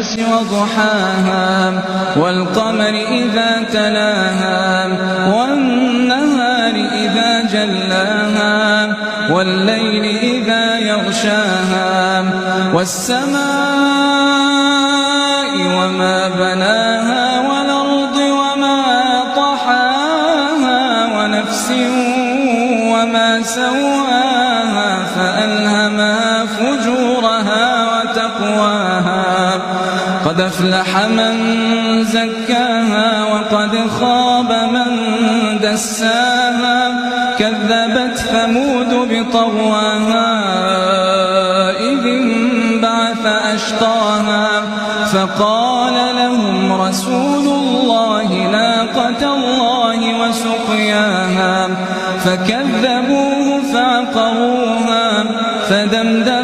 والشمس وضحاها والقمر إذا تلاها والنهار إذا جلاها والليل إذا يغشاها والسماء وما بناها والأرض وما طحاها ونفس وما سواها فألهمها فجورها وتقواها قد أفلح من زكاها وقد خاب من دساها كذبت ثمود بطغواها إذ انبعث أشقاها فقال لهم رسول الله ناقة الله وسقياها فكذبوه فعقروها فدمدم